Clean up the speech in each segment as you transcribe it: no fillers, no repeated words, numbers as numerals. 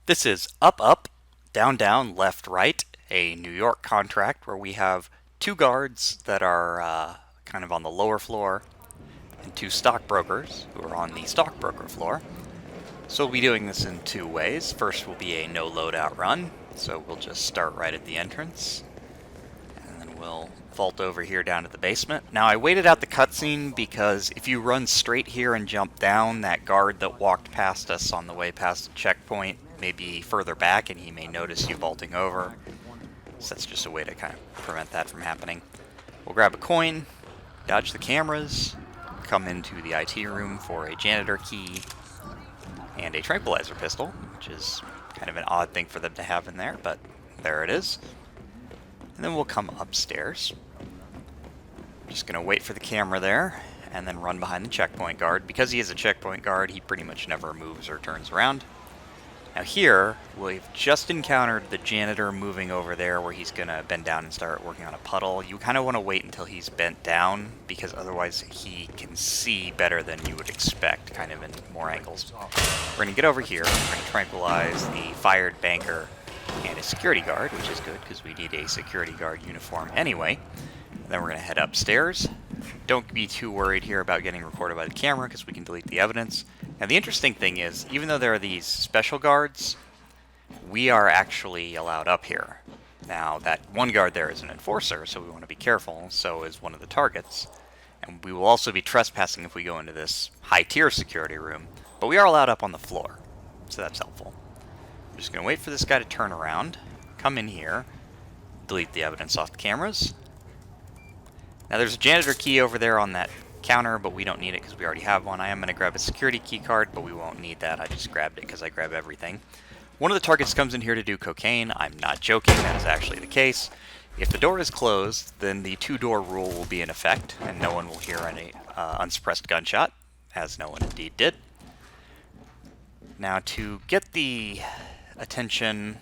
This is Up Up, Down Down, Left Right, a New York contract where we have two guards that are kind of on the lower floor and two stockbrokers who are on the stockbroker floor. So we'll be doing this in two ways. First will be a no loadout run, so we'll just start right at the entrance, and then we'll vault over here down to the basement. Now I waited out the cutscene because if you run straight here and jump down, that guard that walked past us on the way past the checkpoint may be further back and he may notice you vaulting over. So that's just a way to kind of prevent that from happening. We'll grab a coin, dodge the cameras, come into the IT room for a janitor key and a tranquilizer pistol, which is kind of an odd thing for them to have in there, but there it is. And then we'll come upstairs. Just going to wait for the camera there, and then run behind the checkpoint guard. Because he is a checkpoint guard, he pretty much never moves or turns around. Now here, we've just encountered the janitor moving over there where he's going to bend down and start working on a puddle. You kind of want to wait until he's bent down, because otherwise he can see better than you would expect, kind of in more angles. We're going to get over here, we're going to tranquilize the fired banker and a security guard, which is good because we need a security guard uniform anyway. And then we're going to head upstairs. Don't be too worried here about getting recorded by the camera because we can delete the evidence. Now the interesting thing is, even though there are these special guards, we are actually allowed up here. Now that one guard there is an enforcer, so we want to be careful, so is one of the targets. And we will also be trespassing if we go into this high-tier security room, but we are allowed up on the floor, so that's helpful. I'm just going to wait for this guy to turn around, come in here, delete the evidence off the cameras. Now there's a janitor key over there on that counter, but we don't need it because we already have one. I am going to grab a security key card, but we won't need that. I just grabbed it because I grab everything. One of the targets comes in here to do cocaine. I'm not joking, that is actually the case. If the door is closed, then the two-door rule will be in effect, and no one will hear any unsuppressed gunshot, as no one indeed did. Now to get the attention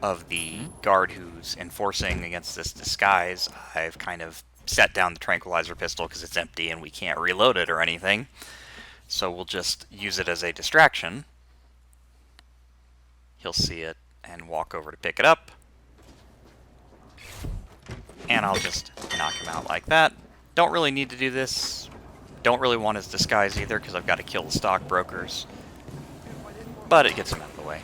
of the guard who's enforcing against this disguise, I've kind of set down the tranquilizer pistol because it's empty and we can't reload it or anything. So we'll just use it as a distraction. He'll see it and walk over to pick it up. And I'll just knock him out like that. Don't really need to do this. Don't really want his disguise either because I've got to kill the stockbrokers. But it gets him out of the way.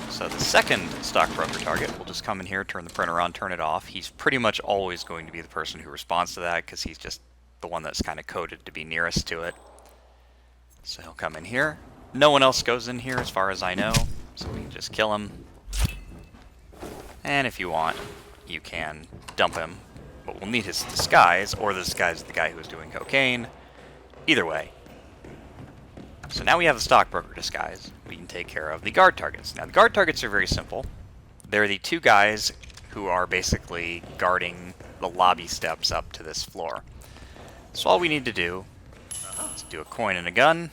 So the second stockbroker target will just come in here, turn the printer on, turn it off. He's pretty much always going to be the person who responds to that because he's just the one that's kind of coded to be nearest to it. So he'll come in here. No one else goes in here as far as I know, so we can just kill him. And if you want, you can dump him, but we'll need his disguise, or the disguise of the guy who was doing cocaine. Either way. So now we have the stockbroker disguise. We can take care of the guard targets. Now the guard targets are very simple. They're the two guys who are basically guarding the lobby steps up to this floor. So all we need to do is do a coin and a gun.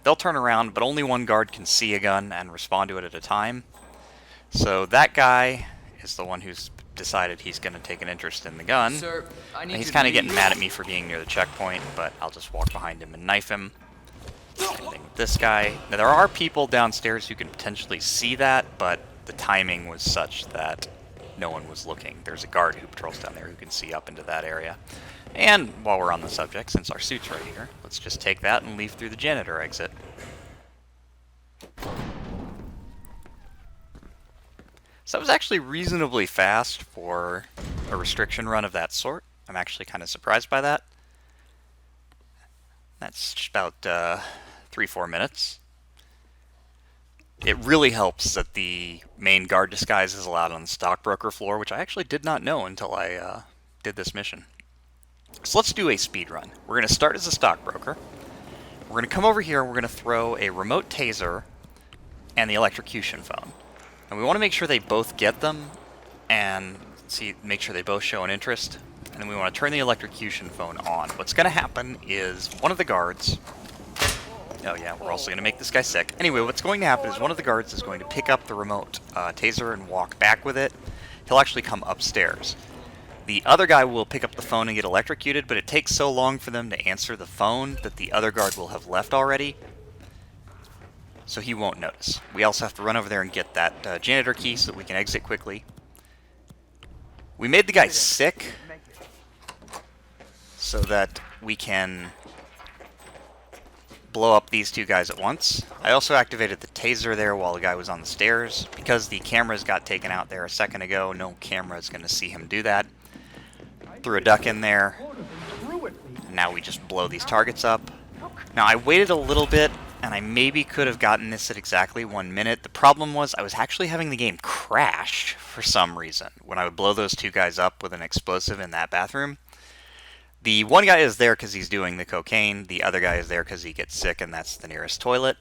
They'll turn around, but only one guard can see a gun and respond to it at a time. So that guy is the one who's decided he's going to take an interest in the gun. Sir, He's kind of getting mad at me for being near the checkpoint, but I'll just walk behind him and knife him. Same thing with this guy. Now there are people downstairs who can potentially see that, but the timing was such that no one was looking. There's a guard who patrols down there who can see up into that area. And while we're on the subject, since our suit's right here, let's just take that and leave through the janitor exit. So that was actually reasonably fast for a restriction run of that sort. I'm actually kind of surprised by that. That's just about 3-4 minutes. It really helps that the main guard disguise is allowed on the stockbroker floor, which I actually did not know until I did this mission. So let's do a speed run. We're going to start as a stockbroker. We're going to come over here and we're going to throw a remote taser and the electrocution phone. And we want to make sure they both get them and make sure they both show an interest. And then we want to turn the electrocution phone on. What's going to happen is one of the guards... Oh yeah, we're also going to make this guy sick. Anyway, what's going to happen is one of the guards is going to pick up the remote taser and walk back with it. He'll actually come upstairs. The other guy will pick up the phone and get electrocuted, but it takes so long for them to answer the phone that the other guard will have left already. so he won't notice. We also have to run over there and get that janitor key so that we can exit quickly. We made the guy sick so that we can blow up these two guys at once. I also activated the taser there while the guy was on the stairs. Because the cameras got taken out there a second ago, no camera is going to see him do that. Threw a duck in there. And now we just blow these targets up. Now I waited a little bit, and I maybe could have gotten this at exactly 1 minute. The problem was I was actually having the game crash for some reason when I would blow those two guys up with an explosive in that bathroom. The one guy is there because he's doing the cocaine, the other guy is there because he gets sick and that's the nearest toilet.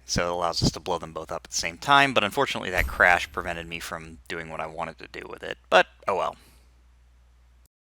So it allows us to blow them both up at the same time, but unfortunately that crash prevented me from doing what I wanted to do with it. But, oh well.